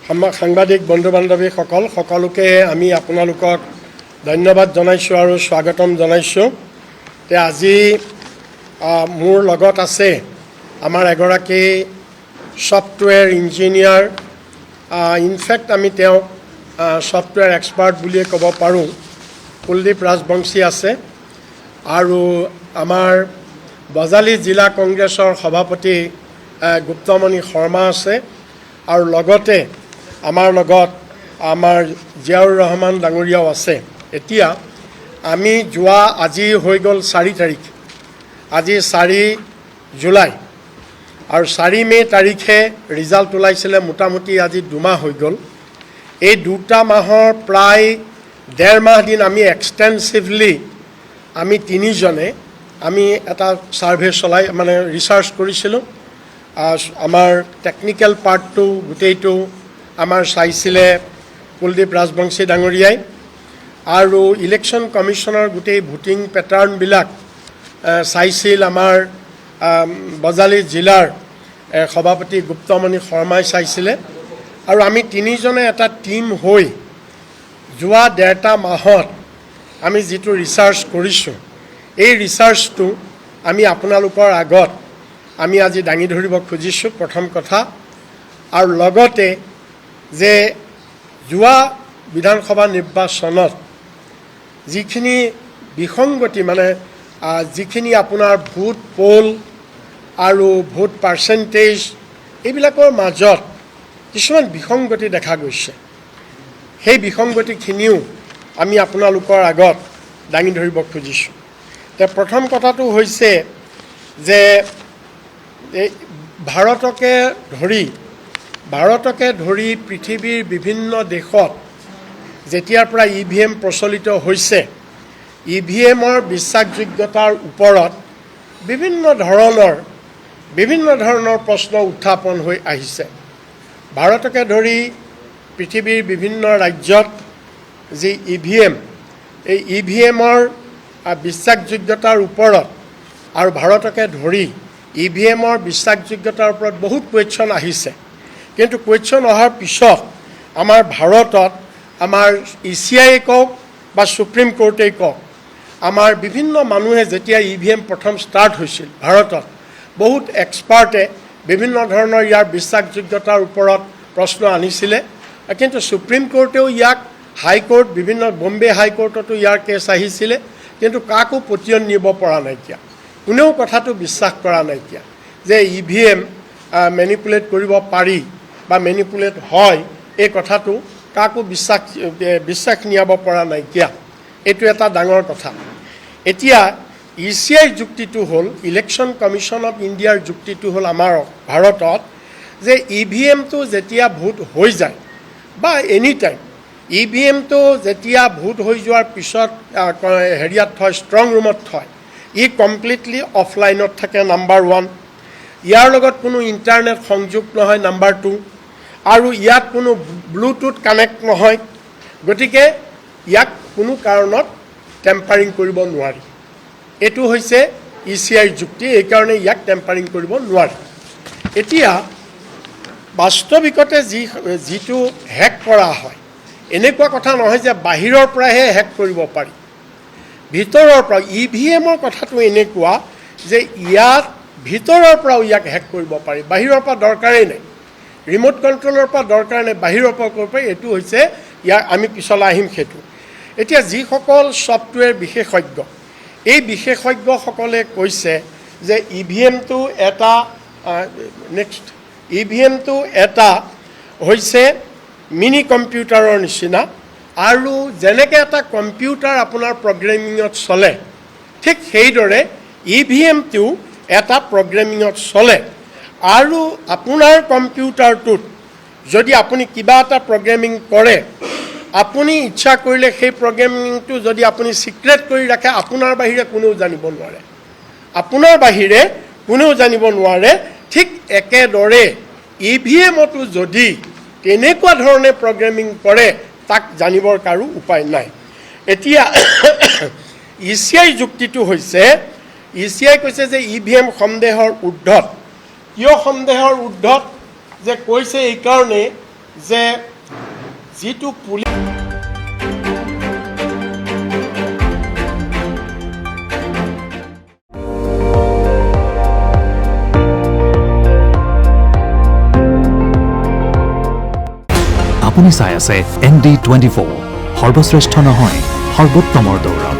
সাংবাদিক বন্ধু বান্ধৱীসকল সকলোকে আমি আপোনালোকক ধন্যবাদ জনাইছোঁ আৰু স্বাগতম জনাইছোঁ। আজি মোৰ লগত আছে আমাৰ এগৰাকী ছফ্টৱেৰ ইঞ্জিনিয়াৰ, ইনফেক্ট আমি তেওঁক ছফ্টৱেৰ এক্সপাৰ্ট বুলিয়ে ক'ব পাৰোঁ, কুলদীপ ৰাজবংশী আছে, আৰু আমাৰ বজালী জিলা কংগ্ৰেছৰ সভাপতি গুপ্তমণি শৰ্মা আছে, আৰু লগতে আমাৰ লগত আমাৰ জিয়াউৰ ৰহমান ডাঙৰীয়াও আছে। এতিয়া আমি আজি হৈ গ'ল 4 তাৰিখ, আজি 4 জুলাই, আৰু 4 মে' তাৰিখে ৰিজাল্ট ওলাইছিলে। মোটামুটি আজি 2 মাহ হৈ গ'ল। এই 2 মাহৰ প্ৰায় 1.5 মাহ দিন আমি এক্সটেনচিভলি আমি 3জনে আমি এটা ছাৰ্ভে ৰিচাৰ্চ কৰিছিলোঁ। আমাৰ টেকনিকেল পাৰ্টটো গোটেইটো আমাৰ চাইছিলে কুলদীপ ৰাজবংশী ডাঙৰীয়াই, আৰু ইলেকশ্যন কমিশ্যনৰ গোটেই ভোটিং পেটাৰ্ণবিলাক চাইছিল আমাৰ বজালী জিলাৰ সভাপতি গুপ্তমণি শৰ্মাই চাইছিলে, আৰু আমি 3জনে এটা টীম হৈ যোৱা 1.5 মাহত আমি যিটো ৰিচাৰ্চ কৰিছোঁ, এই ৰিচাৰ্চটো আমি আপোনালোকৰ আগত আমি আজি দাঙি ধৰিব খুজিছোঁ। প্ৰথম কথা, আৰু লগতে যে যোৱা বিধানসভা নিৰ্বাচনত যিখিনি বিসংগতি যিখিনি আপোনাৰ ভোট পোল আৰু ভোট পাৰ্চেণ্টেজ এইবিলাকৰ মাজত কিছুমান বিসংগতি দেখা গৈছে, সেই বিসংগতিখিনিও আমি আপোনালোকৰ আগত দাঙি ধৰিব খুজিছোঁ। প্ৰথম কথাটো হৈছে যে ভাৰতকে ধৰি পৃথিৱীৰ বিভিন্ন দেশত যেতিয়াৰ পৰা EVM প্ৰচলিত হৈছে, EVMৰ বিশ্বাসযোগ্যতাৰ ওপৰত বিভিন্ন ধৰণৰ প্ৰশ্ন উত্থাপন হৈ আহিছে। ভাৰতকে ধৰি পৃথিৱীৰ বিভিন্ন ৰাজ্যত যি EVM, এই EVMৰ বিশ্বাসযোগ্যতাৰ ওপৰত আৰু ভাৰতকে ধৰি EVMৰ বিশ্বাসযোগ্যতাৰ ওপৰত বহুত কুৱেশ্যন আহিছে। কিন্তু কুৱেশ্যন অহাৰ পিছত আমাৰ ভাৰতত আমাৰ ECI কওক বা সুপ্ৰিম কোৰ্টেই কওক, আমাৰ বিভিন্ন মানুহে যেতিয়া EVM প্ৰথম ষ্টাৰ্ট হৈছিল ভাৰতত, বহুত এক্সপাৰ্টে বিভিন্ন ধৰণৰ ইয়াৰ বিশ্বাসযোগ্যতাৰ ওপৰত প্ৰশ্ন আনিছিলে। কিন্তু সুপ্ৰিম কোৰ্টেও ইয়াক হাইকোৰ্ট, বিভিন্ন বম্বে হাইকোৰ্টতো ইয়াৰ কেছ আহিছিলে, কিন্তু কাকো পতিয়ন নিব পৰা নাইকিয়া, কোনেও কথাটো বিশ্বাস কৰা নাইকিয়া যে EVM মেনিপুলেট কৰিব পাৰি বা মেনিপুলেট হয়, এই কথাটো কাকো বিশ্বাস নিয়াব পৰা নাইকিয়া। এইটো এটা ডাঙৰ কথা। এতিয়া ECI যুক্তিটো হ'ল, ইলেকশ্যন কমিশ্যন অফ ইণ্ডিয়াৰ যুক্তিটো হ'ল আমাৰ ভাৰতত যে EVMটো যেতিয়া ভোট হৈ যায় বা এনি টাইম EVMটো যেতিয়া ভোট হৈ যোৱাৰ পিছত হেৰিয়াত থয়, ষ্ট্ৰং ৰুমত থয়, ই কমপ্লিটলি অফলাইনত থাকে, নাম্বাৰ 1। ইয়াৰ লগত কোনো ইণ্টাৰনেট সংযোগ নহয়, নাম্বাৰ 2, আৰু ইয়াত কোনো ব্লুটুথ কানেক্ট নহয়, গতিকে ইয়াক কোনো কাৰণত টেম্পাৰিং কৰিব নোৱাৰি। এইটো হৈছে ECI যুক্তি, এইকাৰণে ইয়াক টেম্পাৰিং কৰিব নোৱাৰি। এতিয়া বাস্তৱিকতে যিটো হেক কৰা হয়, এনেকুৱা কথা নহয় যে বাহিৰৰ পৰাহে হেক কৰিব পাৰি, ভিতৰৰ পৰা। EVMৰ কথাটো এনেকুৱা যে ইয়াত ভিতৰৰ পৰাও ইয়াক হেক কৰিব পাৰি, বাহিৰৰ পৰা দৰকাৰেই নাই, ৰিম'ট কণ্ট্ৰলৰ পৰা দৰকাৰ নাই, বাহিৰৰ পৰা কৰিব পাৰি। এইটো হৈছে ইয়াক আমি পিছলৈ আহিম সেইটো। এতিয়া যিসকল ছফ্টৱেৰ বিশেষজ্ঞ, এই বিশেষজ্ঞসকলে কৈছে যে EVMটো এটা হৈছে মিনি কম্পিউটাৰৰ নিচিনা, আৰু যেনেকৈ এটা কম্পিউটাৰ আপোনাৰ প্ৰগ্ৰেমিঙত চলে, ঠিক সেইদৰে EVMটো এটা প্ৰগ্ৰেমিঙত চলে। আৰু আপোনাৰ কম্পিউটাৰটোত যদি আপুনি কিবা এটা প্ৰগ্ৰেমিং কৰে, আপুনি ইচ্ছা কৰিলে সেই প্ৰগ্ৰেমিংটো যদি আপুনি চিক্ৰেট কৰি ৰাখে, আপোনাৰ বাহিৰে কোনেও জানিব নোৱাৰে। ঠিক একেদৰে EVMতো যদি তেনেকুৱা ধৰণে প্ৰগ্ৰেমিং কৰে, তাক জানিবৰ কাৰো উপায় নাই। এতিয়া ECI যুক্তিটো হৈছে, ECI কৈছে যে EVM সন্দেহৰ ঊৰ্ধত। কিয় সন্দেহৰ ঊৰ্ধত যে কৈছে? এইকাৰণে যে যিটো পুলিং আপুনি চাই আছে ND24 সৰ্বশ্ৰেষ্ঠ নহয় সৰ্বোত্তমৰ দৌৰত।